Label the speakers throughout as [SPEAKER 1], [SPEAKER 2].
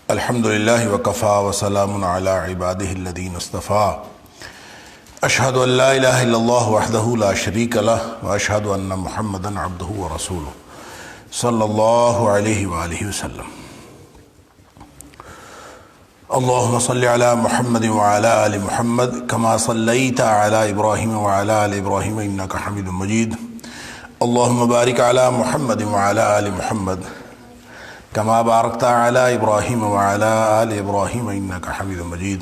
[SPEAKER 1] الحمدللہ وکفا وسلام علی عبادہ الذین اصطفیٰ اشہد ان لا الہ الا اللہ وحدہ لا شریک لہ واشہد ان محمدا عبدہ ورسولہ صلی اللہ علیہ وآلہ وسلم۔ اللہم صلی علی محمد وعلی آل محمد کما صلیت علی ابراہیم وعلی آل ابراہیم انک حمید مجید۔ اللہم بارک علی محمد وعلی آل محمد کما بارکت علی ابراہیم وعلی آل ابراہیم انک حمید مجید۔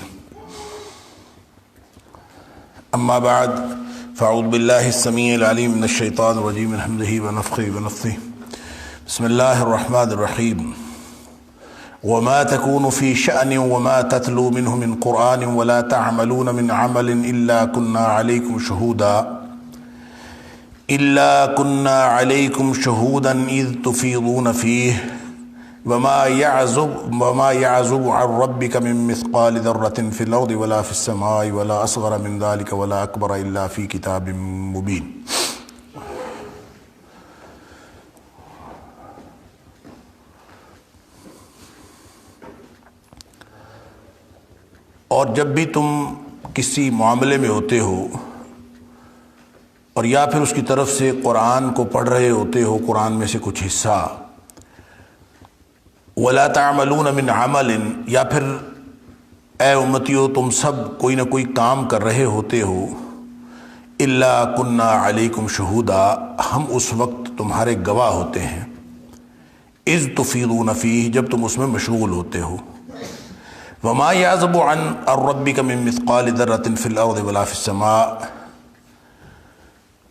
[SPEAKER 1] اما بعد فاعوذ باللہ السمیع العلیم من الشیطان الرجیم من حمزہ ونفخہ ونفثہ۔ بسم اللہ الرحمن الرحیم۔ وما تكون في شأن وما تتلو منه من قرآن ولا تعملون من عمل إلا كنا عليكم شهودا إذ تفيضون فيه وما يعزب عن ربك من مثقال ذرة في الأرض ولا في السماء ولا أصغر من ذلك ولا أكبر إلا في كتاب مبين۔ اور جب بھی تم کسی معاملے میں ہوتے ہو اور یا پھر اس کی طرف سے قرآن کو پڑھ رہے ہوتے ہو، قرآن میں سے کچھ حصہ، وَلَا تَعْمَلُونَ مِنْ عَمَلٍ، یا پھر اے امتیو تم سب کوئی نہ کوئی کام کر رہے ہوتے ہو، إِلَّا كُنَّا عَلَيْكُمْ شُهُودًا، ہم اس وقت تمہارے گواہ ہوتے ہیں، إِذْ تُفِيضُونَ فِيهِ، جب تم اس میں مشغول ہوتے ہو، وَمَا يَعْزُبُ عَنْ رَبِّكَ مِن مِّثْقَالِ ذَرَّةٍ فِي الْأَرْضِ وَلَا فِي السَّمَاءِ،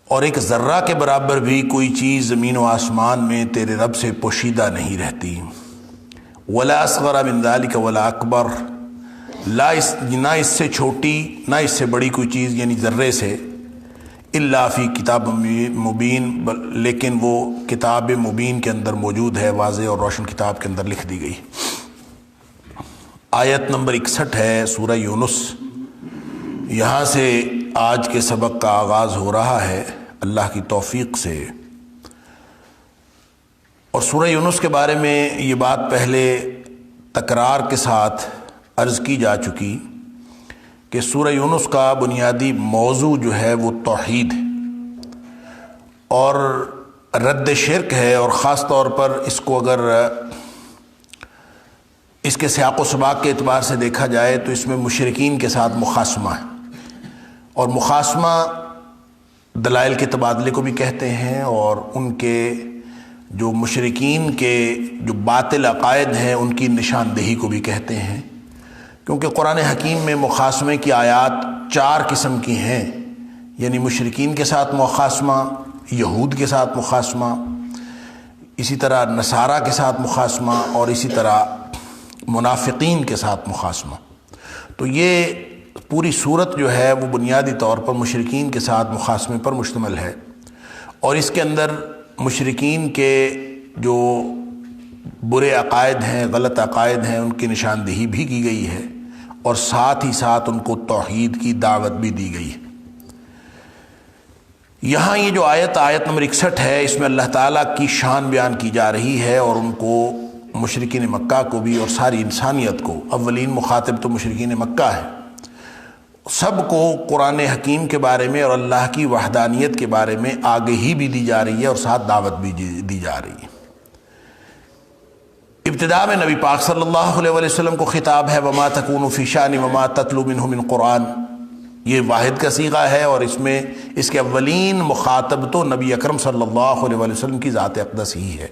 [SPEAKER 1] اور ایک ذرہ کے برابر بھی کوئی چیز زمین و آسمان میں تیرے رب سے پوشیدہ نہیں رہتی، وَلَا أَصْغَرَ مِن ذَلِكَ وَلَا أَكْبَرَ، نہ اس سے چھوٹی نہ اس سے بڑی کوئی چیز یعنی ذرے سے، إِلَّا فِي كِتَابٍ مُبِينٍ، لیکن وہ کتاب مبین کے اندر موجود ہے، واضح اور روشن کتاب کے اندر لکھ دی گئی۔ آیت نمبر 61 ہے سورہ یونس، یہاں سے آج کے سبق کا آغاز ہو رہا ہے اللہ کی توفیق سے۔ اور سورہ یونس کے بارے میں یہ بات پہلے تکرار کے ساتھ عرض کی جا چکی کہ سورہ یونس کا بنیادی موضوع جو ہے وہ توحید ہے اور رد شرک ہے، اور خاص طور پر اس کو اگر اس کے سیاق و سباق کے اعتبار سے دیکھا جائے تو اس میں مشرکین کے ساتھ مخاصمہ ہے، اور مخاصمہ دلائل کے تبادلے کو بھی کہتے ہیں، اور ان کے جو مشرکین کے جو باطل عقائد ہیں ان کی نشاندہی کو بھی کہتے ہیں، کیونکہ قرآن حکیم میں مخاصمے کی آیات 4 قسم کی ہیں، یعنی مشرکین کے ساتھ مخاصمہ، یہود کے ساتھ مخاصمہ، اسی طرح نصارہ کے ساتھ مخاصمہ، اور اسی طرح منافقین کے ساتھ مخاصمہ۔ تو یہ پوری صورت جو ہے وہ بنیادی طور پر مشرکین کے ساتھ مخاصمے پر مشتمل ہے، اور اس کے اندر مشرکین کے جو برے عقائد ہیں، غلط عقائد ہیں، ان کی نشاندہی بھی کی گئی ہے، اور ساتھ ہی ساتھ ان کو توحید کی دعوت بھی دی گئی ہے۔ یہاں یہ جو آیت نمبر 61 ہے، اس میں اللہ تعالیٰ کی شان بیان کی جا رہی ہے، اور ان کو مشرکین مکہ کو بھی اور ساری انسانیت کو، اولین مخاطب تو مشرکین مکہ ہے، سب کو قرآن حکیم کے بارے میں اور اللہ کی وحدانیت کے بارے میں آگہی بھی دی جا رہی ہے، اور ساتھ دعوت بھی دی جا رہی ہے۔ ابتداء میں نبی پاک صلی اللہ علیہ وسلم کو خطاب ہے، وما تکون فی شأن وما تتلو منہ من قرآن، یہ واحد کا صیغہ ہے، اور اس میں اس کے اولین مخاطب تو نبی اکرم صلی اللہ علیہ وسلم کی ذات اقدس ہی ہے،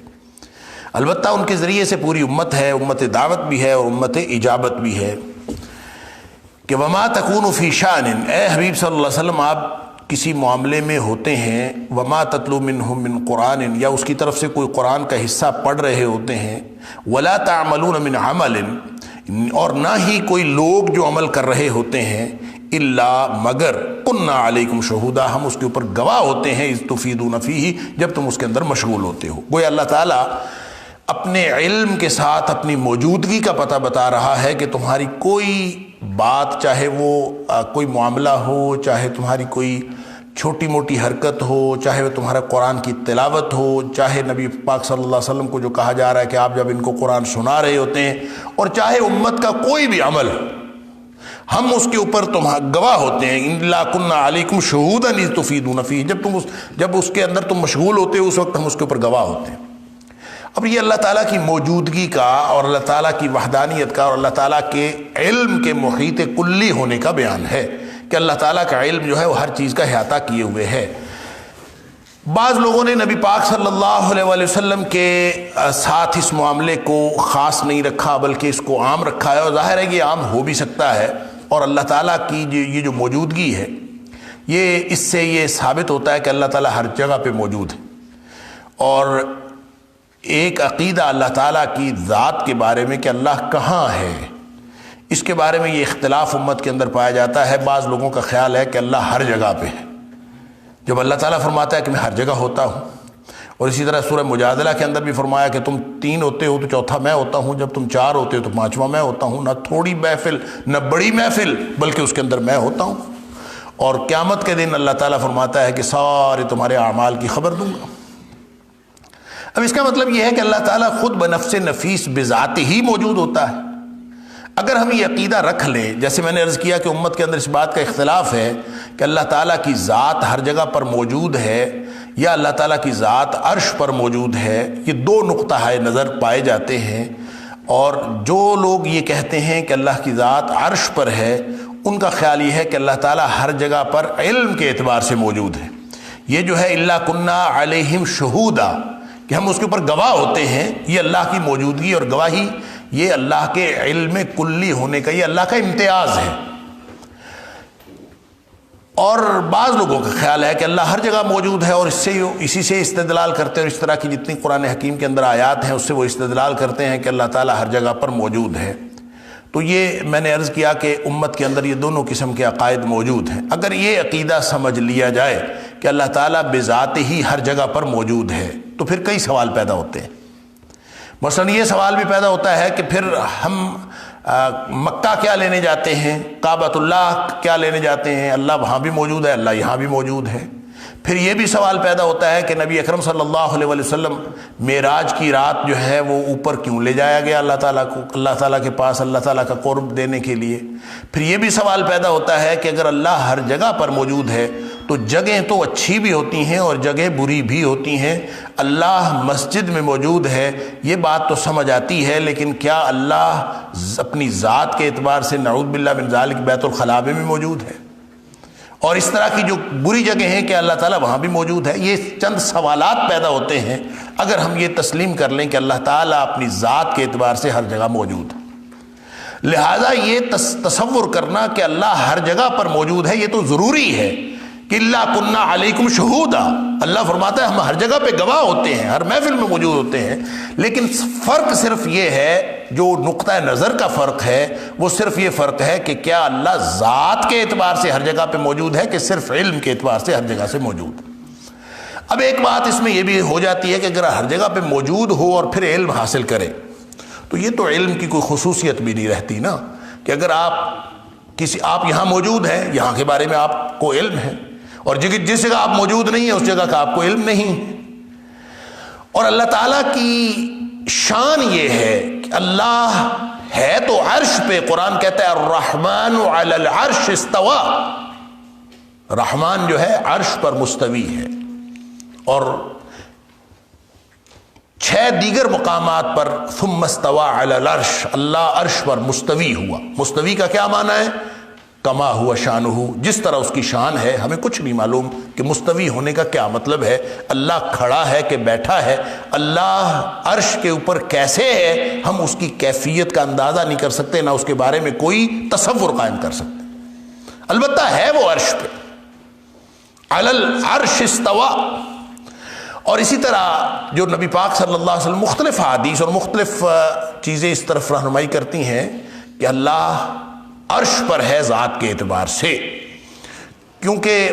[SPEAKER 1] البتہ ان کے ذریعے سے پوری امت ہے، امت دعوت بھی ہے اور امت اجابت بھی ہے، کہ وما تکون فی شأن، اے حبیب صلی اللہ علیہ وسلم آپ کسی معاملے میں ہوتے ہیں، وما تتلو منہ من قرآن، یا اس کی طرف سے کوئی قرآن کا حصہ پڑھ رہے ہوتے ہیں، ولا تعملون من عمل، اور نہ ہی کوئی لوگ جو عمل کر رہے ہوتے ہیں، الا مگر کنا علیکم شہودا، ہم اس کے اوپر گواہ ہوتے ہیں، اذ تفیضون فیہ، جب تم اس کے اندر مشغول ہوتے ہو۔ گویا اللہ تعالیٰ اپنے علم کے ساتھ اپنی موجودگی کا پتہ بتا رہا ہے کہ تمہاری کوئی بات، چاہے وہ کوئی معاملہ ہو، چاہے تمہاری کوئی چھوٹی موٹی حرکت ہو، چاہے وہ تمہارا قرآن کی تلاوت ہو، چاہے نبی پاک صلی اللہ علیہ وسلم کو جو کہا جا رہا ہے کہ آپ جب ان کو قرآن سنا رہے ہوتے ہیں، اور چاہے امت کا کوئی بھی عمل، ہم اس کے اوپر گواہ ہوتے ہیں. اِنَّا كُنَّا عَلَيْكُمْ شُهُودًا إِذْ تُفِيضُونَ فِيهِ، جب اس کے اندر تم مشغول ہوتے ہو اس وقت ہم اس کے اوپر گواہ ہوتے ہیں. اب یہ اللہ تعالیٰ کی موجودگی کا اور اللہ تعالیٰ کی وحدانیت کا اور اللہ تعالیٰ کے علم کے محیط کلی ہونے کا بیان ہے کہ اللہ تعالیٰ کا علم جو ہے وہ ہر چیز کا احاطہ کیے ہوئے ہے. بعض لوگوں نے نبی پاک صلی اللہ علیہ وآلہ وسلم کے ساتھ اس معاملے کو خاص نہیں رکھا بلکہ اس کو عام رکھا ہے، اور ظاہر ہے کہ عام ہو بھی سکتا ہے. اور اللہ تعالیٰ کی یہ جو موجودگی ہے، یہ اس سے یہ ثابت ہوتا ہے کہ اللہ تعالیٰ ہر جگہ پہ موجود ہے. اور ایک عقیدہ اللہ تعالیٰ کی ذات کے بارے میں کہ اللہ کہاں ہے، اس کے بارے میں یہ اختلاف امت کے اندر پایا جاتا ہے. بعض لوگوں کا خیال ہے کہ اللہ ہر جگہ پہ ہے، جب اللہ تعالیٰ فرماتا ہے کہ میں ہر جگہ ہوتا ہوں. اور اسی طرح سورہ مجادلہ کے اندر بھی فرمایا کہ تم 3 ہوتے ہو تو چوتھا میں ہوتا ہوں، جب تم 4 ہوتے ہو تو 5واں میں ہوتا ہوں. نہ تھوڑی محفل نہ بڑی محفل بلکہ اس کے اندر میں ہوتا ہوں. اور قیامت کے دن اللہ تعالیٰ فرماتا ہے کہ سارے تمہارے اعمال کی خبر دوں گا. اب اس کا مطلب یہ ہے کہ اللہ تعالیٰ خود بنفس نفیس بذات ہی موجود ہوتا ہے. اگر ہم یہ عقیدہ رکھ لیں، جیسے میں نے عرض کیا کہ امت کے اندر اس بات کا اختلاف ہے کہ اللہ تعالیٰ کی ذات ہر جگہ پر موجود ہے یا اللہ تعالیٰ کی ذات عرش پر موجود ہے، یہ 2 نقطہ نظر پائے جاتے ہیں. اور جو لوگ یہ کہتے ہیں کہ اللہ کی ذات عرش پر ہے، ان کا خیال یہ ہے کہ اللہ تعالیٰ ہر جگہ پر علم کے اعتبار سے موجود ہے. یہ جو ہے اِلَّا كُنَّا عَلَيْهِمْ شُهُودًا کہ ہم اس کے اوپر گواہ ہوتے ہیں، یہ اللہ کی موجودگی اور گواہی یہ اللہ کے علم کلی ہونے کا، یہ اللہ کا امتیاز ہے. اور بعض لوگوں کا خیال ہے کہ اللہ ہر جگہ موجود ہے، اور اسی سے استدلال کرتے ہیں، اور اس طرح کی جتنی قرآن حکیم کے اندر آیات ہیں اس سے وہ استدلال کرتے ہیں کہ اللہ تعالیٰ ہر جگہ پر موجود ہے. تو یہ میں نے عرض کیا کہ امت کے اندر یہ دونوں قسم کے عقائد موجود ہیں. اگر یہ عقیدہ سمجھ لیا جائے کہ اللہ تعالیٰ بذات ہی ہر جگہ پر موجود ہے تو پھر کئی سوال پیدا ہوتے ہیں. مثلا یہ سوال بھی پیدا ہوتا ہے کہ پھر ہم مکہ کیا لینے جاتے ہیں، کعبۃ اللہ کیا لینے جاتے ہیں، اللہ وہاں بھی موجود ہے، اللہ یہاں بھی موجود ہے. پھر یہ بھی سوال پیدا ہوتا ہے کہ نبی اکرم صلی اللہ علیہ وسلم معراج کی رات جو ہے وہ اوپر کیوں لے جایا گیا اللہ تعالیٰ کو، اللہ تعالیٰ کے پاس اللہ تعالیٰ کا قرب دینے کے لیے. پھر یہ بھی سوال پیدا ہوتا ہے کہ اگر اللہ ہر جگہ پر موجود ہے تو جگہیں تو اچھی بھی ہوتی ہیں اور جگہ بری بھی ہوتی ہیں. اللہ مسجد میں موجود ہے یہ بات تو سمجھ آتی ہے، لیکن کیا اللہ اپنی ذات کے اعتبار سے نعوذ باللہ من ذالک بیت الخلاء میں موجود ہے؟ اور اس طرح کی جو بری جگہ ہیں کہ اللہ تعالیٰ وہاں بھی موجود ہے. یہ چند سوالات پیدا ہوتے ہیں اگر ہم یہ تسلیم کر لیں کہ اللہ تعالیٰ اپنی ذات کے اعتبار سے ہر جگہ موجود ہے. لہٰذا یہ تصور کرنا کہ اللہ ہر جگہ پر موجود ہے یہ تو ضروری ہے کہ اِلَّا كُنَّا عَلَيْكُمْ شُهُودًا، اللہ فرماتا ہے ہم ہر جگہ پہ گواہ ہوتے ہیں، ہر محفل میں موجود ہوتے ہیں. لیکن فرق صرف یہ ہے، جو نقطہ نظر کا فرق ہے وہ صرف یہ فرق ہے کہ کیا اللہ ذات کے اعتبار سے ہر جگہ پہ موجود ہے کہ صرف علم کے اعتبار سے ہر جگہ سے موجود. اب ایک بات اس میں یہ بھی ہو جاتی ہے کہ اگر ہر جگہ پہ موجود ہو اور پھر علم حاصل کرے تو یہ تو علم کی کوئی خصوصیت بھی نہیں رہتی نا، کہ اگر آپ یہاں موجود ہیں، یہاں کے بارے میں آپ کو علم ہے، اور جس جگہ آپ موجود نہیں ہیں اس جگہ کا آپ کو علم نہیں. اور اللہ تعالیٰ کی شان یہ ہے کہ اللہ ہے تو عرش پہ. قرآن کہتا ہے الرحمن علی العرش استوى، رحمان جو ہے عرش پر مستوی ہے. اور 6 دیگر مقامات پر ثم استوى علی العرش، اللہ عرش پر مستوی ہوا. مستوی کا کیا معنی ہے؟ کما ہوا شانہ، جس طرح اس کی شان ہے. ہمیں کچھ نہیں معلوم کہ مستوی ہونے کا کیا مطلب ہے. اللہ کھڑا ہے کہ بیٹھا ہے، اللہ عرش کے اوپر کیسے ہے ہم اس کی کیفیت کا اندازہ نہیں کر سکتے، نہ اس کے بارے میں کوئی تصور قائم کر سکتے. البتہ ہے وہ عرش پہ، علی العرش استوى. اور اسی طرح جو نبی پاک صلی اللہ علیہ وسلم مختلف حدیث اور مختلف چیزیں اس طرف رہنمائی کرتی ہیں کہ اللہ عرش پر ہے ذات کے اعتبار سے. کیونکہ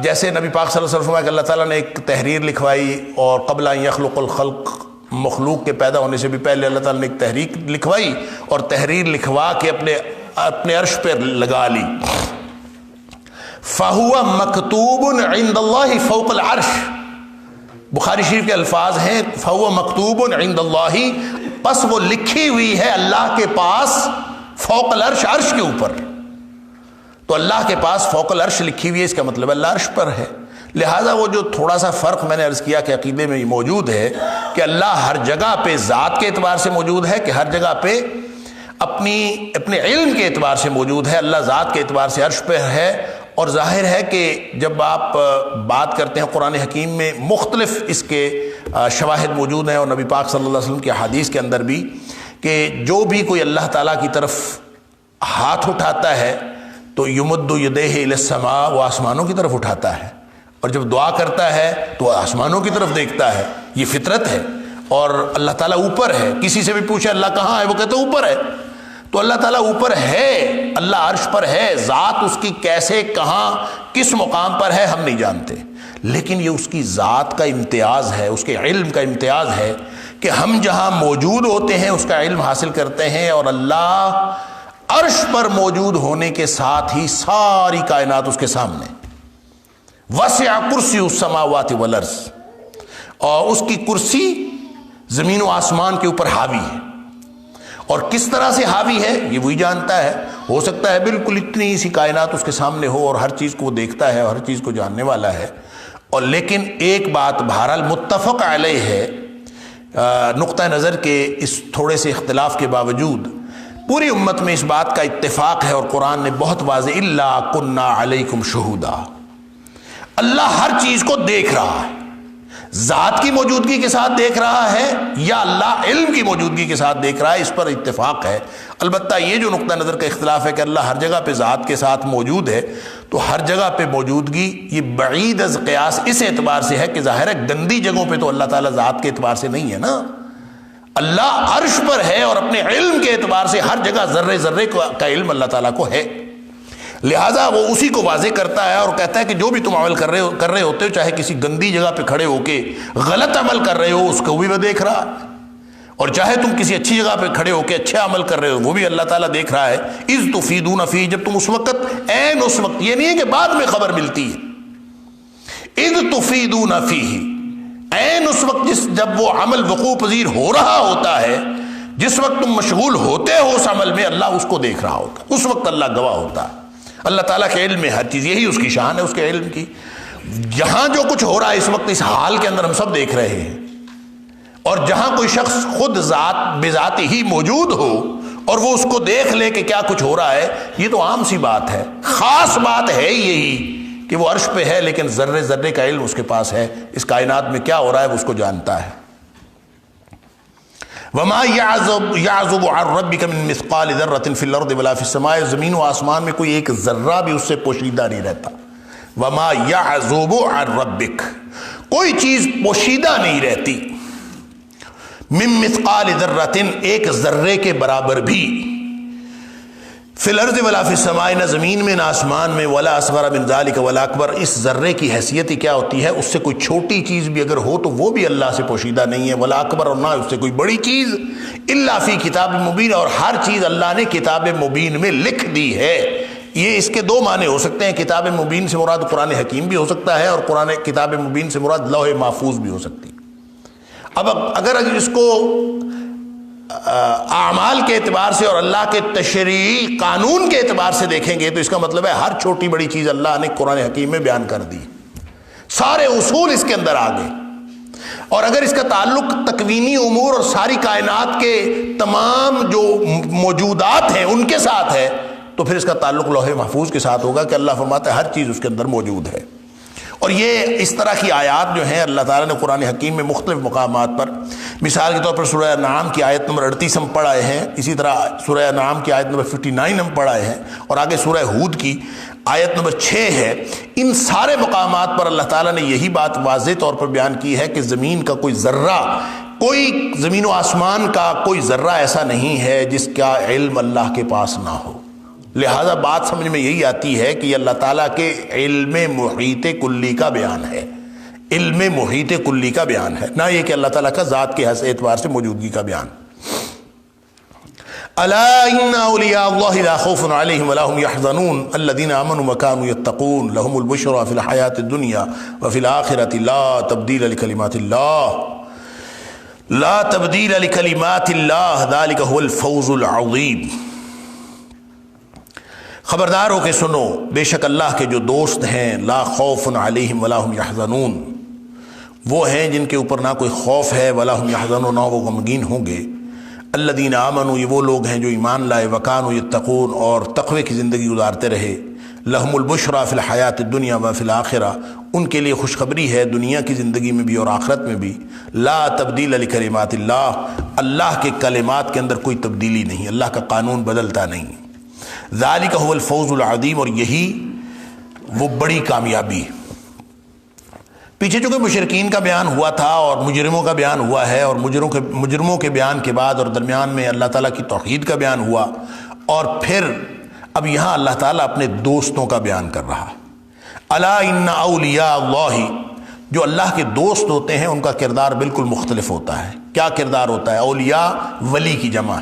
[SPEAKER 1] جیسے نبی پاک صلی اللہ علیہ وسلم کہ اللہ تعالیٰ نے ایک تحریر لکھوائی، اور قبل ان یخلق الخلق، مخلوق کے پیدا ہونے سے بھی پہلے اللہ تعالیٰ نے ایک تحریر لکھوائی، اور تحریر لکھوا کے اپنے عرش پر لگا لی. فَهُوَ مَكْتُوبٌ عِنْدَ اللَّهِ فَوْقَ الْعَرْشِ، بخاری شریف کے الفاظ ہیں فَهُوَ مَكْتُوبٌ عِنْدَ اللَّهِ، پس وہ لکھی ہوئی ہے اللہ کے پاس فوق العرش، عرش کے اوپر. تو اللہ کے پاس فوق العرش لکھی ہوئی ہے، اس کا مطلب اللہ عرش پر ہے. لہٰذا وہ جو تھوڑا سا فرق میں نے عرض کیا کہ عقیدے میں موجود ہے کہ اللہ ہر جگہ پہ ذات کے اعتبار سے موجود ہے، کہ ہر جگہ پہ اپنے علم کے اعتبار سے موجود ہے. اللہ ذات کے اعتبار سے عرش پہ ہے. اور ظاہر ہے کہ جب آپ بات کرتے ہیں قرآن حکیم میں مختلف اس کے شواہد موجود ہیں، اور نبی پاک صلی اللہ علیہ وسلم کی حدیث کے اندر بھی، کہ جو بھی کوئی اللہ تعالیٰ کی طرف ہاتھ اٹھاتا ہے تو یمد یدیہ الی السماء، وہ آسمانوں کی طرف اٹھاتا ہے، اور جب دعا کرتا ہے تو آسمانوں کی طرف دیکھتا ہے. یہ فطرت ہے. اور اللہ تعالیٰ اوپر ہے. کسی سے بھی پوچھے اللہ کہاں ہے، وہ کہتے ہیں اوپر ہے. تو اللہ تعالیٰ اوپر ہے، اللہ عرش پر ہے. ذات اس کی کیسے، کہاں، کس مقام پر ہے ہم نہیں جانتے، لیکن یہ اس کی ذات کا امتیاز ہے، اس کے علم کا امتیاز ہے کہ ہم جہاں موجود ہوتے ہیں اس کا علم حاصل کرتے ہیں. اور اللہ عرش پر موجود ہونے کے ساتھ ہی ساری کائنات اس کے سامنے. وسع کرسی السماوات والارض، اور اس کی کرسی زمین و آسمان کے اوپر حاوی ہے. اور کس طرح سے حاوی ہے یہ وہی جانتا ہے. ہو سکتا ہے بالکل اتنی سی کائنات اس کے سامنے ہو اور ہر چیز کو وہ دیکھتا ہے اور ہر چیز کو جاننے والا ہے. اور لیکن ایک بات بہرحال متفق علیہ ہے، نقطہ نظر کے اس تھوڑے سے اختلاف کے باوجود پوری امت میں اس بات کا اتفاق ہے، اور قرآن نے بہت واضح الا کنا علیکم شہودا، اللہ ہر چیز کو دیکھ رہا ہے. ذات کی موجودگی کے ساتھ دیکھ رہا ہے یا اللہ علم کی موجودگی کے ساتھ دیکھ رہا ہے، اس پر اتفاق ہے. البتہ یہ جو نقطہ نظر کا اختلاف ہے کہ اللہ ہر جگہ پہ ذات کے ساتھ موجود ہے، تو ہر جگہ پہ موجودگی یہ بعید از قیاس اس اعتبار سے ہے کہ ظاہر ہے گندی جگہوں پہ تو اللہ تعالیٰ ذات کے اعتبار سے نہیں ہے نا. اللہ عرش پر ہے اور اپنے علم کے اعتبار سے ہر جگہ ذرے ذرے کا علم اللہ تعالیٰ کو ہے. لہٰذا وہ اسی کو واضح کرتا ہے اور کہتا ہے کہ جو بھی تم عمل کر رہے ہوتے ہو، چاہے کسی گندی جگہ پہ کھڑے ہو کے غلط عمل کر رہے ہو، اس کو بھی وہ دیکھ رہا ہے، اور چاہے تم کسی اچھی جگہ پہ کھڑے ہو کے اچھا عمل کر رہے ہو، وہ بھی اللہ تعالیٰ دیکھ رہا ہے. اذ تفیدون فیہ، جب تم اس وقت، عین اس وقت، یہ نہیں ہے کہ بعد میں خبر ملتی ہے. اذ تفیدون فیہ، عین اس وقت جب وہ عمل وقوع پذیر ہو رہا ہوتا ہے، جس وقت تم مشغول ہوتے ہو اس عمل میں، اللہ اس کو دیکھ رہا ہوتا ہے. اس وقت اللہ گواہ ہوتا ہے. اللہ تعالیٰ کے علم میں ہر چیز، یہی اس کی شان ہے، اس کے علم کی. جہاں جو کچھ ہو رہا ہے اس وقت اس حال کے اندر ہم سب دیکھ رہے ہیں. اور جہاں کوئی شخص خود بذات ہی موجود ہو اور وہ اس کو دیکھ لے کہ کیا کچھ ہو رہا ہے، یہ تو عام سی بات ہے. خاص بات ہے یہی کہ وہ عرش پہ ہے، لیکن ذرے ذرے کا علم اس کے پاس ہے. اس کائنات میں کیا ہو رہا ہے وہ اس کو جانتا ہے. وما يعزب عن ربك من مثقال ذرة في الارض ولا في السماء، زمین و آسمان میں کوئی ایک ذرہ بھی اس سے پوشیدہ نہیں رہتا. وما يعزب عن ربك، کوئی چیز پوشیدہ نہیں رہتی. من مثقال ذرة، ایک ذرے کے برابر بھی. فی الارض ولا فی السماء، نہ زمین میں نہ آسمان میں. ولا اصغر من ذلك ولا اکبر، اس ذرے کی حیثیت ہی کیا ہوتی ہے، اس سے کوئی چھوٹی چیز بھی اگر ہو تو وہ بھی اللہ سے پوشیدہ نہیں ہے. ولا اکبر، اور نہ اس سے کوئی بڑی چیز. الا فی کتاب مبین، اور ہر چیز اللہ نے کتاب مبین میں لکھ دی ہے. یہ اس کے دو معنی ہو سکتے ہیں. کتاب مبین سے مراد قرآن حکیم بھی ہو سکتا ہے، اور قرآن کتاب مبین سے مراد لوح محفوظ بھی ہو سکتی. اب اگر اس کو اعمال کے اعتبار سے اور اللہ کے تشریعی قانون کے اعتبار سے دیکھیں گے تو اس کا مطلب ہے ہر چھوٹی بڑی چیز اللہ نے قرآن حکیم میں بیان کر دی. سارے اصول اس کے اندر آ گئے. اور اگر اس کا تعلق تکوینی امور اور ساری کائنات کے تمام جو موجودات ہیں ان کے ساتھ ہے تو پھر اس کا تعلق لوح محفوظ کے ساتھ ہوگا کہ اللہ فرماتا ہے ہر چیز اس کے اندر موجود ہے. اور یہ اس طرح کی آیات جو ہیں اللہ تعالیٰ نے قرآن حکیم میں مختلف مقامات پر، مثال کے طور پر سورہ انعام کی آیت نمبر 38 ہم پڑھ آئے ہیں، اسی طرح سورہ انعام کی آیت نمبر 59 ہم پڑھ آئے ہیں، اور آگے سورہ ہود کی آیت نمبر 6 ہے. ان سارے مقامات پر اللہ تعالیٰ نے یہی بات واضح طور پر بیان کی ہے کہ زمین کا کوئی ذرہ، کوئی زمین و آسمان کا کوئی ذرہ ایسا نہیں ہے جس کا علم اللہ کے پاس نہ ہو. لہذا بات سمجھ میں یہی آتی ہے کہ یہ اللہ تعالیٰ کے علم محیط کلی کا بیان ہے. علم محیط کلی کا بیان ہے، نہ یہ کہ اللہ تعالیٰ کا ذات کے اعتبار سے موجودگی کا بیان. الا ان اولیاء اللہ لا خوف علیہم ولا هم يحزنون الذین آمنوا وكانوا يتقون لهم البشرى فی الحیاۃ الدنیا وفی الآخرۃ لا تبدیل لکلمات اللہ لا تبدیل لکلمات اللہ ذلک هو الفوز العظیم۔ خبردار ہو کے سنو، بے شک اللہ کے جو دوست ہیں لا خوف علیہم ولا هم يحزنون، وہ ہیں جن کے اوپر نہ کوئی خوف ہے، ولا هم يحزنون، نہ وہ غمگین ہوں گے۔ الذین آمنوا، یہ وہ لوگ ہیں جو ایمان لائے، وکانوا یتقون، اور تقوی کی زندگی گزارتے رہے، لہم البشریٰ فی الحیات الدنیا وفی الآخرہ، ان کے لیے خوشخبری ہے دنیا کی زندگی میں بھی اور آخرت میں بھی۔ لا تبدیل لکلمات اللہ، اللہ کے کلمات کے اندر کوئی تبدیلی نہیں، اللہ کا قانون بدلتا نہیں۔ ذالک هو الفوز العظیم، اور یہی وہ بڑی کامیابی۔ پیچھے چونکہ مشرکین کا بیان ہوا تھا اور مجرموں کا بیان ہوا ہے، اور مجرموں کے بیان کے بعد اور درمیان میں اللہ تعالیٰ کی توحید کا بیان ہوا، اور پھر اب یہاں اللہ تعالیٰ اپنے دوستوں کا بیان کر رہا۔ الا ان اولیاء اللہ، جو اللہ کے دوست ہوتے ہیں ان کا کردار بالکل مختلف ہوتا ہے۔ کیا کردار ہوتا ہے؟ اولیاء ولی کی جمع۔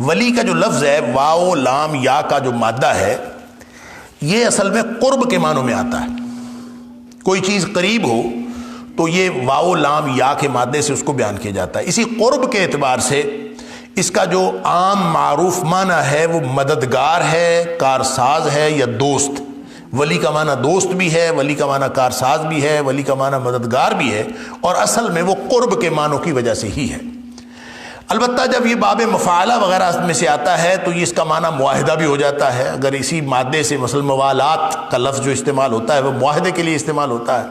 [SPEAKER 1] ولی کا جو لفظ ہے، واو لام یا کا جو مادہ ہے، یہ اصل میں قرب کے معنوں میں آتا ہے۔ کوئی چیز قریب ہو تو یہ واو لام یا کے مادے سے اس کو بیان کیا جاتا ہے۔ اسی قرب کے اعتبار سے اس کا جو عام معروف معنی ہے وہ مددگار ہے، کارساز ہے یا دوست۔ ولی کا معنی دوست بھی ہے، ولی کا معنی کارساز بھی ہے، ولی کا معنی مددگار بھی ہے، اور اصل میں وہ قرب کے معنوں کی وجہ سے ہی ہے۔ البتہ جب یہ باب مفاعلہ وغیرہ میں سے آتا ہے تو یہ اس کا معنی معاہدہ بھی ہو جاتا ہے۔ اگر اسی مادے سے مثلا موالات کا لفظ جو استعمال ہوتا ہے وہ معاہدے کے لیے استعمال ہوتا ہے،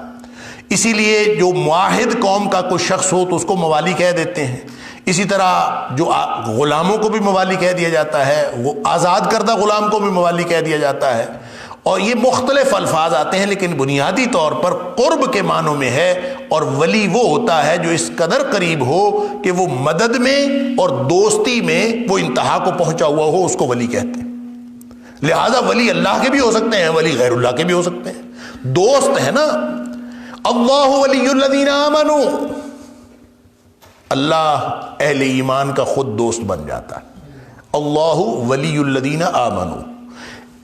[SPEAKER 1] اسی لیے جو معاہد قوم کا کوئی شخص ہو تو اس کو موالی کہہ دیتے ہیں۔ اسی طرح جو غلاموں کو بھی موالی کہہ دیا جاتا ہے، وہ آزاد کردہ غلام کو بھی موالی کہہ دیا جاتا ہے، اور یہ مختلف الفاظ آتے ہیں، لیکن بنیادی طور پر قرب کے معنوں میں ہے۔ اور ولی وہ ہوتا ہے جو اس قدر قریب ہو کہ وہ مدد میں اور دوستی میں وہ انتہا کو پہنچا ہوا ہو، اس کو ولی کہتے ہیں۔ لہذا ولی اللہ کے بھی ہو سکتے ہیں، ولی غیر اللہ کے بھی ہو سکتے ہیں، دوست ہے نا۔ اللہ ولی الذین آمنوا، اللہ اہل ایمان کا خود دوست بن جاتا ہے۔ اللہ ولی الذین آمنوا،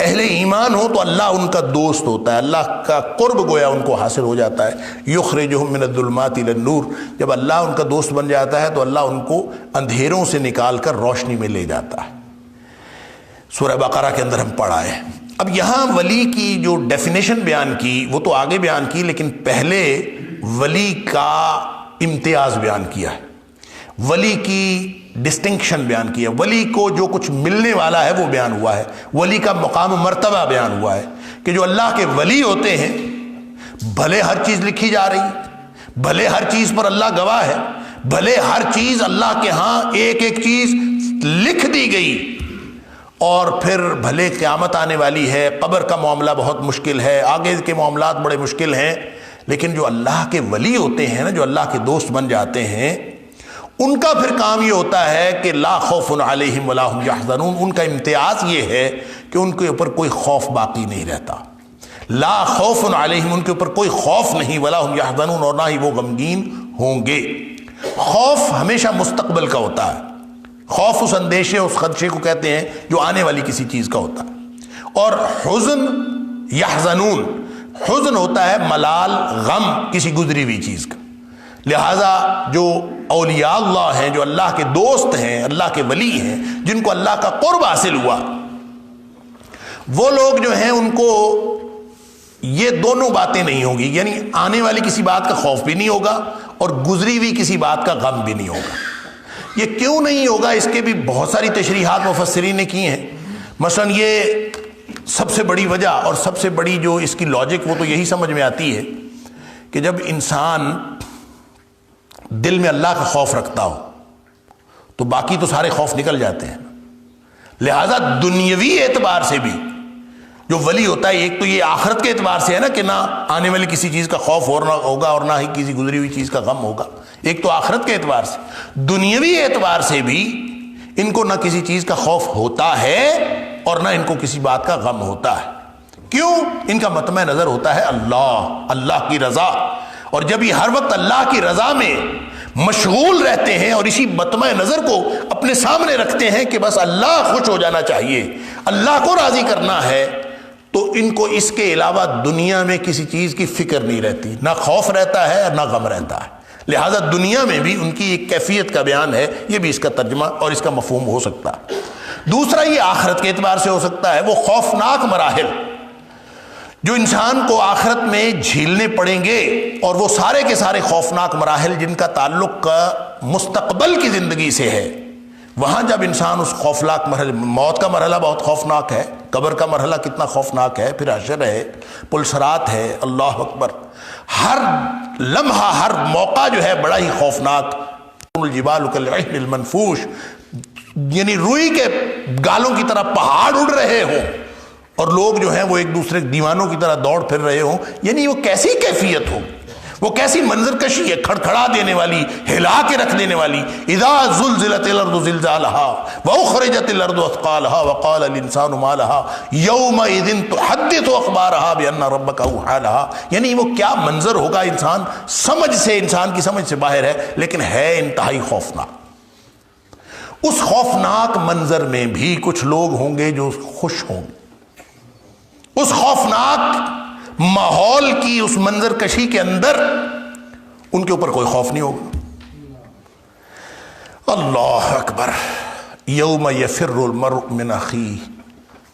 [SPEAKER 1] اہل ایمان ہو تو اللہ ان کا دوست ہوتا ہے، اللہ کا قرب گویا ان کو حاصل ہو جاتا ہے۔ یخرجہم من الظلمات الی النور، جب اللہ ان کا دوست بن جاتا ہے تو اللہ ان کو اندھیروں سے نکال کر روشنی میں لے جاتا ہے۔ سورہ بقرہ کے اندر ہم پڑھا ہے۔ اب یہاں ولی کی جو ڈیفینیشن بیان کی وہ تو آگے بیان کی، لیکن پہلے ولی کا امتیاز بیان کیا ہے، ولی کی ڈسٹنکشن بیان کیا، ولی کو جو کچھ ملنے والا ہے وہ بیان ہوا ہے، ولی کا مقام و مرتبہ بیان ہوا ہے کہ جو اللہ کے ولی ہوتے ہیں، بھلے ہر چیز لکھی جا رہی ہے، بھلے ہر چیز پر اللہ گواہ ہے، بھلے ہر چیز اللہ کے ہاں ایک ایک چیز لکھ دی گئی، اور پھر بھلے قیامت آنے والی ہے، قبر کا معاملہ بہت مشکل ہے، آگے کے معاملات بڑے مشکل ہیں، لیکن جو اللہ کے ولی ہوتے ہیں نا، جو اللہ کے دوست بن جاتے ہیں، ان کا پھر کام یہ ہوتا ہے کہ لا خوف علیہم ولا هم یحزنون، ان کا امتیاز یہ ہے کہ ان کے اوپر کوئی خوف باقی نہیں رہتا۔ لا خوف علیہم، ان کے اوپر کوئی خوف نہیں، ولا هم یحزنون، اور نہ ہی وہ غمگین ہوں گے۔ خوف ہمیشہ مستقبل کا ہوتا ہے، خوف اس اندیشے اس خدشے کو کہتے ہیں جو آنے والی کسی چیز کا ہوتا ہے، اور حزن یحزنون، حزن ہوتا ہے ملال غم کسی گزری ہوئی چیز کا۔ لہٰذا جو اولیاء اللہ ہیں، جو اللہ کے دوست ہیں، اللہ کے ولی ہیں، جن کو اللہ کا قرب حاصل ہوا، وہ لوگ جو ہیں ان کو یہ دونوں باتیں نہیں ہوں گی، یعنی آنے والی کسی بات کا خوف بھی نہیں ہوگا اور گزری ہوئی کسی بات کا غم بھی نہیں ہوگا۔ یہ کیوں نہیں ہوگا، اس کے بھی بہت ساری تشریحات مفسرین نے کی ہیں۔ مثلا یہ سب سے بڑی وجہ اور سب سے بڑی جو اس کی لاجک وہ تو یہی سمجھ میں آتی ہے کہ جب انسان دل میں اللہ کا خوف رکھتا ہو تو باقی تو سارے خوف نکل جاتے ہیں۔ لہذا دنیاوی اعتبار سے بھی جو ولی ہوتا ہے، ایک تو یہ آخرت کے اعتبار سے ہے نا کہ نہ آنے والی کسی چیز کا خوف ہوگا اور نہ ہی کسی گزری ہوئی چیز کا غم ہوگا، ایک تو آخرت کے اعتبار سے، دنیاوی اعتبار سے بھی ان کو نہ کسی چیز کا خوف ہوتا ہے اور نہ ان کو کسی بات کا غم ہوتا ہے۔ کیوں؟ ان کا مطمع نظر ہوتا ہے اللہ کی رضا، اور جب یہ ہر وقت اللہ کی رضا میں مشغول رہتے ہیں اور اسی مطمع نظر کو اپنے سامنے رکھتے ہیں کہ بس اللہ خوش ہو جانا چاہیے، اللہ کو راضی کرنا ہے، تو ان کو اس کے علاوہ دنیا میں کسی چیز کی فکر نہیں رہتی، نہ خوف رہتا ہے اور نہ غم رہتا ہے۔ لہذا دنیا میں بھی ان کی ایک کیفیت کا بیان ہے، یہ بھی اس کا ترجمہ اور اس کا مفہوم ہو سکتا ہے۔ دوسرا یہ آخرت کے اعتبار سے ہو سکتا ہے، وہ خوفناک مراحل جو انسان کو آخرت میں جھیلنے پڑیں گے، اور وہ سارے کے سارے خوفناک مراحل جن کا تعلق مستقبل کی زندگی سے ہے۔ وہاں جب انسان اس خوفناک مرحلے، موت کا مرحلہ بہت خوفناک ہے، قبر کا مرحلہ کتنا خوفناک ہے، پھر حشر ہے، پلسرات ہے، اللہ اکبر، ہر لمحہ ہر موقع جو ہے بڑا ہی خوفناک۔ الجبال کالعہن المنفوش، یعنی روئی کے گالوں کی طرح پہاڑ اڑ رہے ہوں اور لوگ جو ہیں وہ ایک دوسرے دیوانوں کی طرح دوڑ پھر رہے ہوں، یعنی وہ کیسی کیفیت ہو، وہ کیسی منظر کشی ہے، کھڑکھڑا دینے والی، ہلا کے رکھ دینے والی۔ اذا زلزلت الارض زلزالها واخرجت الارض اثقالها وقال الانسان ما لها يومئذ تحدث اخبارها بان ربك اوحى لها، یعنی وہ کیا منظر ہوگا، انسان سمجھ سے، انسان کی سمجھ سے باہر ہے، لیکن ہے انتہائی خوفناک۔ اس خوفناک منظر میں بھی کچھ لوگ ہوں گے جو خوش ہوں گے، اس خوفناک ماحول کی اس منظر کشی کے اندر ان کے اوپر کوئی خوف نہیں ہوگا۔ اللہ اکبر، یوم یفر المرء من اخیہ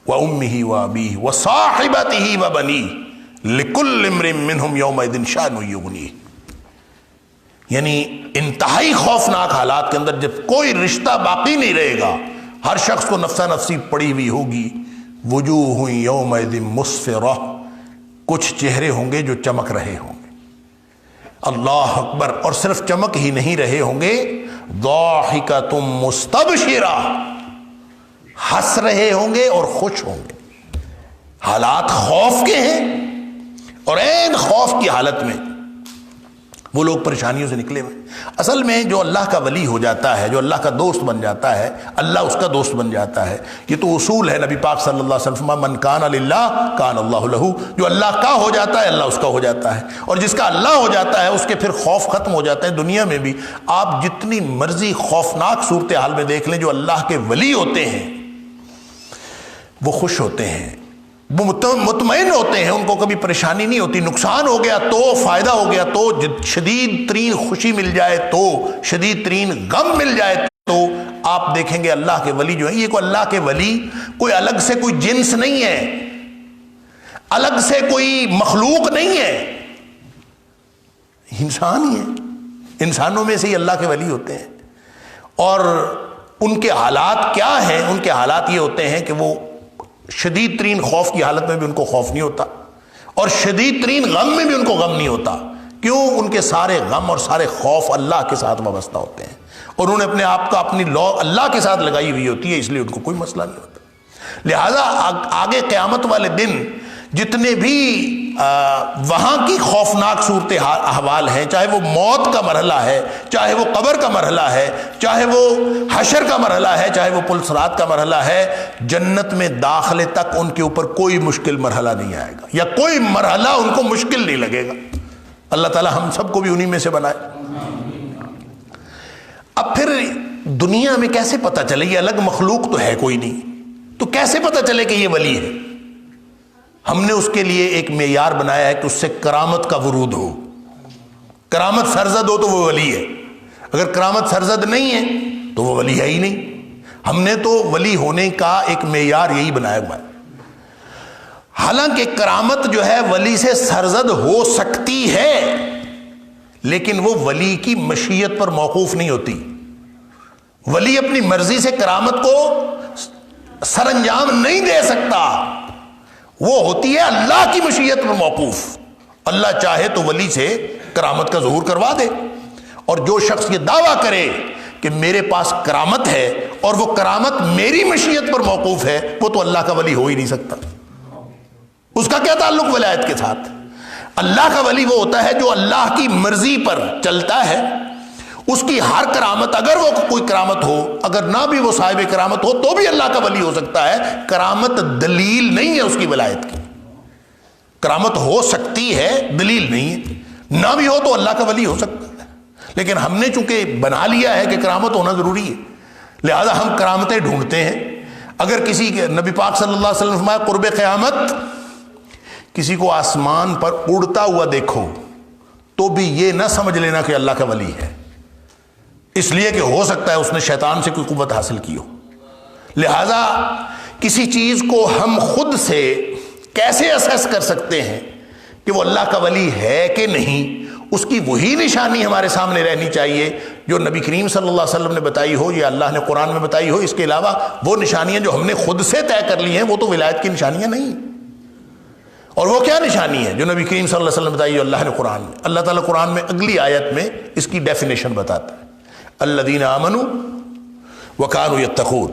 [SPEAKER 1] وامہ وابیہ وصاحبتہ وبنیہ لکل امرئ منہم یومئذ شأن یغنیہ، یعنی انتہائی خوفناک حالات کے اندر جب کوئی رشتہ باقی نہیں رہے گا، ہر شخص کو نفسا نفسی پڑی ہوئی ہوگی۔ وجوہ یومئذ مسفرہ، کچھ چہرے ہوں گے جو چمک رہے ہوں گے، اللہ اکبر، اور صرف چمک ہی نہیں رہے ہوں گے، ضاحکۃ مستبشرہ، ہنس رہے ہوں گے اور خوش ہوں گے۔ حالات خوف کے ہیں، اور عین خوف کی حالت میں وہ لوگ پریشانیوں سے نکلے ہوئے۔ اصل میں جو اللہ کا ولی ہو جاتا ہے، جو اللہ کا دوست بن جاتا ہے، اللہ اس کا دوست بن جاتا ہے۔ یہ تو اصول ہے نبی پاک صلی اللہ علیہ وسلم، من کان للہ کان اللہ لہ، جو اللہ کا ہو جاتا ہے اللہ اس کا ہو جاتا ہے، اور جس کا اللہ ہو جاتا ہے اس کے پھر خوف ختم ہو جاتا ہے۔ دنیا میں بھی آپ جتنی مرضی خوفناک صورتحال میں دیکھ لیں، جو اللہ کے ولی ہوتے ہیں وہ خوش ہوتے ہیں، وہ مطمئن ہوتے ہیں، ان کو کبھی پریشانی نہیں ہوتی۔ نقصان ہو گیا تو، فائدہ ہو گیا تو، شدید ترین خوشی مل جائے تو، شدید ترین غم مل جائے تو، آپ دیکھیں گے اللہ کے ولی جو ہیں، یہ کوئی اللہ کے ولی کوئی الگ سے کوئی جنس نہیں ہے، الگ سے کوئی مخلوق نہیں ہے، انسان ہی ہے، انسانوں میں سے ہی اللہ کے ولی ہوتے ہیں۔ اور ان کے حالات کیا ہیں؟ ان کے حالات یہ ہوتے ہیں کہ وہ شدید ترین خوف کی حالت میں بھی ان کو خوف نہیں ہوتا، اور شدید ترین غم میں بھی ان کو غم نہیں ہوتا۔ کیوں؟ ان کے سارے غم اور سارے خوف اللہ کے ساتھ وابستہ ہوتے ہیں، اور انہوں نے اپنے آپ کا اپنی لا اللہ کے ساتھ لگائی ہوئی ہوتی ہے، اس لیے ان کو کوئی مسئلہ نہیں ہوتا۔ لہذا آگے قیامت والے دن جتنے بھی وہاں کی خوفناک صورت احوال ہیں، چاہے وہ موت کا مرحلہ ہے، چاہے وہ قبر کا مرحلہ ہے، چاہے وہ حشر کا مرحلہ ہے، چاہے وہ پلسرات کا مرحلہ ہے، جنت میں داخلے تک ان کے اوپر کوئی مشکل مرحلہ نہیں آئے گا، یا کوئی مرحلہ ان کو مشکل نہیں لگے گا۔ اللہ تعالی ہم سب کو بھی انہی میں سے بنائے۔ اب پھر دنیا میں کیسے پتہ چلے؟ یہ الگ مخلوق تو ہے کوئی نہیں، تو کیسے پتہ چلے کہ یہ ولی ہے؟ ہم نے اس کے لیے ایک معیار بنایا ہے کہ اس سے کرامت کا ورود ہو، کرامت سرزد ہو تو وہ ولی ہے، اگر کرامت سرزد نہیں ہے تو وہ ولی ہے ہی نہیں۔ ہم نے تو ولی ہونے کا ایک معیار یہی بنایا ہوا ہے۔ حالانکہ کرامت جو ہے ولی سے سرزد ہو سکتی ہے، لیکن وہ ولی کی مشیت پر موقوف نہیں ہوتی۔ ولی اپنی مرضی سے کرامت کو سر انجام نہیں دے سکتا، وہ ہوتی ہے اللہ کی مشیت پر موقوف۔ اللہ چاہے تو ولی سے کرامت کا ظہور کروا دے، اور جو شخص یہ دعویٰ کرے کہ میرے پاس کرامت ہے اور وہ کرامت میری مشیت پر موقوف ہے، وہ تو اللہ کا ولی ہو ہی نہیں سکتا۔ اس کا کیا تعلق ولایت کے ساتھ؟ اللہ کا ولی وہ ہوتا ہے جو اللہ کی مرضی پر چلتا ہے، اس کی ہر کرامت، اگر وہ کوئی کرامت ہو، اگر نہ بھی وہ صاحب کرامت ہو تو بھی اللہ کا ولی ہو سکتا ہے۔ کرامت دلیل نہیں ہے اس کی ولایت کی، کرامت ہو سکتی ہے، دلیل نہیں ہے، نہ بھی ہو تو اللہ کا ولی ہو سکتا ہے۔ لیکن ہم نے چونکہ بنا لیا ہے کہ کرامت ہونا ضروری ہے، لہذا ہم کرامتیں ڈھونڈتے ہیں۔ اگر کسی کے نبی پاک صلی اللہ علیہ وسلم نے فرمایا قرب قیامت کسی کو آسمان پر اڑتا ہوا دیکھو تو بھی یہ نہ سمجھ لینا کہ اللہ کا ولی ہے، اس لیے کہ ہو سکتا ہے اس نے شیطان سے کوئی قوت حاصل کی ہو۔ لہذا کسی چیز کو ہم خود سے کیسے اسیس کر سکتے ہیں کہ وہ اللہ کا ولی ہے کہ نہیں؟ اس کی وہی نشانی ہمارے سامنے رہنی چاہیے جو نبی کریم صلی اللہ علیہ وسلم نے بتائی ہو یا اللہ نے قرآن میں بتائی ہو۔ اس کے علاوہ وہ نشانیاں جو ہم نے خود سے طے کر لی ہیں وہ تو ولایت کی نشانیاں نہیں۔ اور وہ کیا نشانی ہے جو نبی کریم صلی اللہ علیہ وسلم نے بتائی ہو اللہ نے قرآن میں؟ اللہ تعالیٰ قرآن میں اگلی آیت میں اس کی ڈیفینیشن بتاتا ہے، الذین آمنوا وکانوا یتقون۔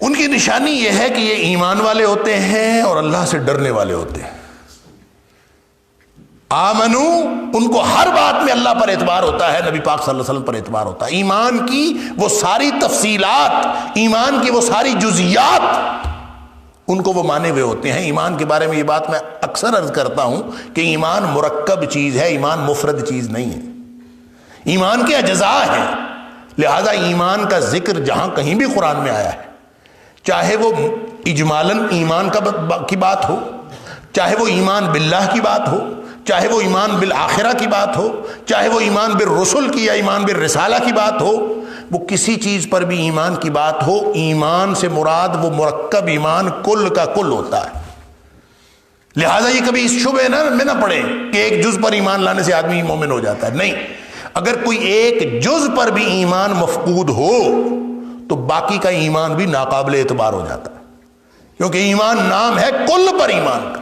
[SPEAKER 1] ان کی نشانی یہ ہے کہ یہ ایمان والے ہوتے ہیں اور اللہ سے ڈرنے والے ہوتے ہیں۔ آمنو، ان کو ہر بات میں اللہ پر اعتبار ہوتا ہے، نبی پاک صلی اللہ علیہ وسلم پر اعتبار ہوتا ہے۔ ایمان کی وہ ساری تفصیلات، ایمان کی وہ ساری جزئیات ان کو وہ مانے ہوئے ہوتے ہیں۔ ایمان کے بارے میں یہ بات میں اکثر عرض کرتا ہوں کہ ایمان مرکب چیز ہے، ایمان مفرد چیز نہیں ہے، ایمان کے اجزاء ہیں۔ لہذا ایمان کا ذکر جہاں کہیں بھی قرآن میں آیا ہے، چاہے وہ اجمالاً ایمان کی بات ہو، چاہے وہ ایمان باللہ کی بات ہو، چاہے وہ ایمان بالآخرہ کی بات ہو، چاہے وہ ایمان بالرسل کی یا ایمان بالرسالہ کی بات ہو، وہ کسی چیز پر بھی ایمان کی بات ہو، ایمان سے مراد وہ مرکب ایمان کل کا کل ہوتا ہے۔ لہذا یہ کبھی اس شبہ میں نہ پڑے کہ ایک جز پر ایمان لانے سے آدمی مومن ہو جاتا ہے، نہیں۔ اگر کوئی ایک جز پر بھی ایمان مفقود ہو تو باقی کا ایمان بھی ناقابل اعتبار ہو جاتا ہے، کیونکہ ایمان نام ہے کل پر ایمان کا،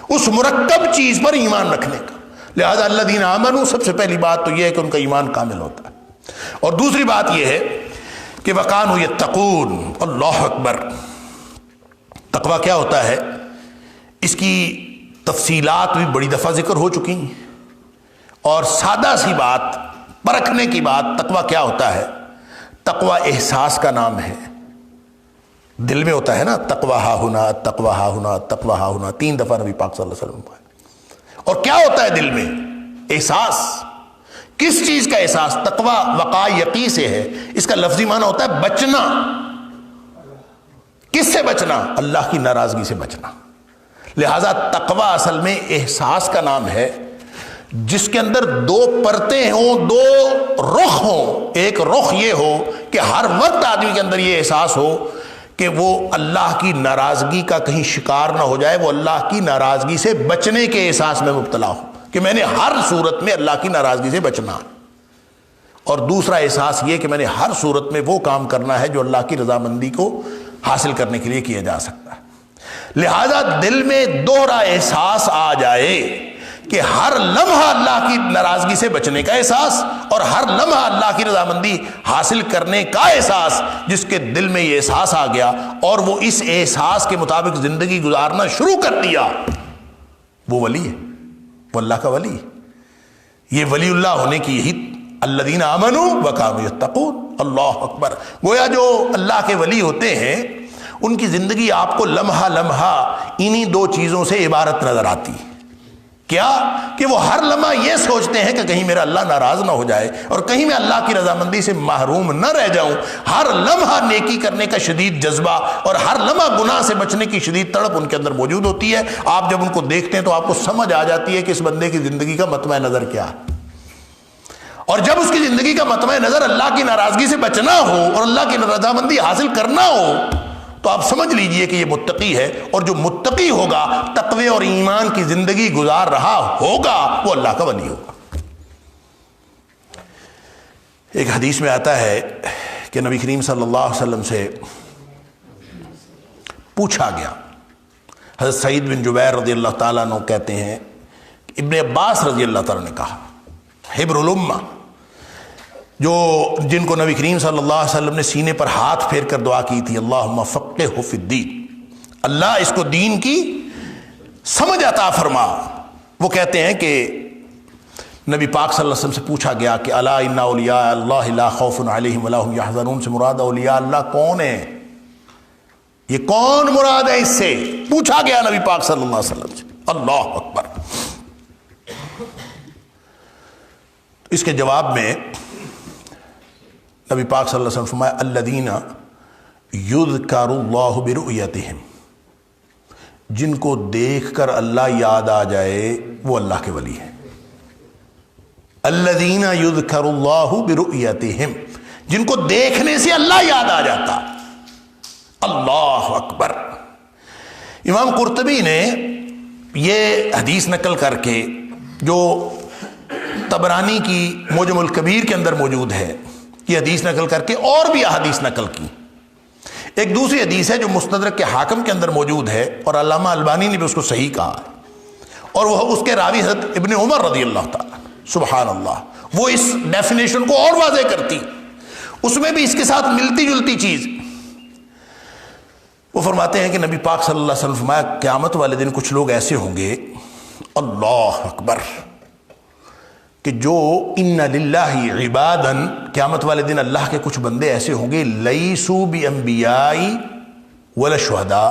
[SPEAKER 1] اس مرکب چیز پر ایمان رکھنے کا۔ لہذا الذین آمنوا، سب سے پہلی بات تو یہ ہے کہ ان کا ایمان کامل ہوتا ہے، اور دوسری بات یہ ہے کہ وَقَانُوا يَتَّقُونَ۔ اللہ اکبر۔ تقویٰ کیا ہوتا ہے اس کی تفصیلات بھی بڑی دفعہ ذکر ہو چکی ہیں، اور سادہ سی بات پرکھنے کی بات، تقویٰ کیا ہوتا ہے؟ تقویٰ احساس کا نام ہے، دل میں ہوتا ہے نا، تقویٰ ہا ہونا، تقویٰ ہا ہونا، تقویٰ ہا ہونا، 3 دفعہ نبی پاک صلی اللہ علیہ وسلم نے۔ اور کیا ہوتا ہے دل میں؟ احساس۔ کس چیز کا احساس؟ تقویٰ وقاء یقی سے ہے، اس کا لفظی معنی ہوتا ہے بچنا۔ کس سے بچنا؟ اللہ کی ناراضگی سے بچنا۔ لہذا تقویٰ اصل میں احساس کا نام ہے، جس کے اندر 2 پرتیں ہوں، 2 رخ ہوں۔ ایک رخ یہ ہو کہ ہر وقت آدمی کے اندر یہ احساس ہو کہ وہ اللہ کی ناراضگی کا کہیں شکار نہ ہو جائے، وہ اللہ کی ناراضگی سے بچنے کے احساس میں مبتلا ہو کہ میں نے ہر صورت میں اللہ کی ناراضگی سے بچنا۔ اور دوسرا احساس یہ کہ میں نے ہر صورت میں وہ کام کرنا ہے جو اللہ کی رضامندی کو حاصل کرنے کے لیے کیا جا سکتا ہے۔ لہذا دل میں دوہرا احساس آ جائے کہ ہر لمحہ اللہ کی ناراضگی سے بچنے کا احساس اور ہر لمحہ اللہ کی رضامندی حاصل کرنے کا احساس، جس کے دل میں یہ احساس آ گیا اور وہ اس احساس کے مطابق زندگی گزارنا شروع کر دیا، وہ ولی ہے، وہ اللہ کا ولی ہے۔ یہ ولی اللہ ہونے کی یہی الذین آمنوا وکانوا یتقون۔ اللہ اکبر۔ گویا جو اللہ کے ولی ہوتے ہیں ان کی زندگی آپ کو لمحہ لمحہ انہی 2 چیزوں سے عبارت نظر آتی ہے۔ کیا؟ کہ وہ ہر لمحہ یہ سوچتے ہیں کہ کہیں میرا اللہ ناراض نہ ہو جائے اور کہیں میں اللہ کی رضامندی سے محروم نہ رہ جاؤں۔ ہر لمحہ نیکی کرنے کا شدید جذبہ اور ہر لمحہ گناہ سے بچنے کی شدید تڑپ ان کے اندر موجود ہوتی ہے۔ آپ جب ان کو دیکھتے ہیں تو آپ کو سمجھ آ جاتی ہے کہ اس بندے کی زندگی کا مطمع نظر کیا ہے، اور جب اس کی زندگی کا مطمع نظر اللہ کی ناراضگی سے بچنا ہو اور اللہ کی رضامندی حاصل کرنا ہو تو آپ سمجھ لیجئے کہ یہ متقی ہے، اور جو متقی ہوگا، تقوی اور ایمان کی زندگی گزار رہا ہوگا، وہ اللہ کا ولی ہوگا۔ ایک حدیث میں آتا ہے کہ نبی کریم صلی اللہ علیہ وسلم سے پوچھا گیا، حضرت سعید بن جبیر رضی اللہ تعالیٰ عنہ کہتے ہیں ابن عباس رضی اللہ تعالیٰ نے کہا، حبر الامہ، جو جن کو نبی کریم صلی اللہ علیہ وسلم نے سینے پر ہاتھ پھیر کر دعا کی تھی، اللہم فقہہ فی الدین، اللہ اس کو دین کی سمجھ عطا فرما۔ وہ کہتے ہیں کہ نبی پاک صلی اللہ علیہ وسلم سے پوچھا گیا کہ الا ان اولیاء اللہ لا خوف علیہم ولا هم یحزنون سے مراد اولیاء اللہ کون ہے؟ یہ کون مراد ہے؟ اس سے پوچھا گیا نبی پاک صلی اللہ علیہ وسلم سے۔ اللہ اکبر۔ اس کے جواب میں نبی پاک صلی اللہ علیہ وسلم فرمایا الذین یذکر اللہ برؤیتہم، جن کو دیکھ کر اللہ یاد آ جائے وہ اللہ کے ولی ہیں۔ الذین یذکر اللہ برؤیتہم، جن کو دیکھنے سے اللہ یاد آ جاتا۔ اللہ اکبر۔ امام قرطبی نے یہ حدیث نقل کر کے، جو طبرانی کی معجم الکبیر کے اندر موجود ہے، یہ حدیث نقل کر کے اور بھی احادیث نقل کی۔ ایک دوسری حدیث ہے جو مستدرک کے حاکم کے اندر موجود ہے، اور علامہ البانی نے بھی اس کو صحیح کہا ہے، اور وہ اس کے راوی حضرت ابن عمر رضی اللہ تعالیٰ، سبحان اللہ، وہ اس ڈیفینیشن کو اور واضح کرتی، اس میں بھی اس کے ساتھ ملتی جلتی چیز۔ وہ فرماتے ہیں کہ نبی پاک صلی اللہ علیہ وسلم فرمایا قیامت والے دن کچھ لوگ ایسے ہوں گے، اللہ اکبر، کہ جو ان للہ عبادا، قیامت والے دن اللہ کے کچھ بندے ایسے ہوں گے لیسوا بانبیاء ولا شہداء،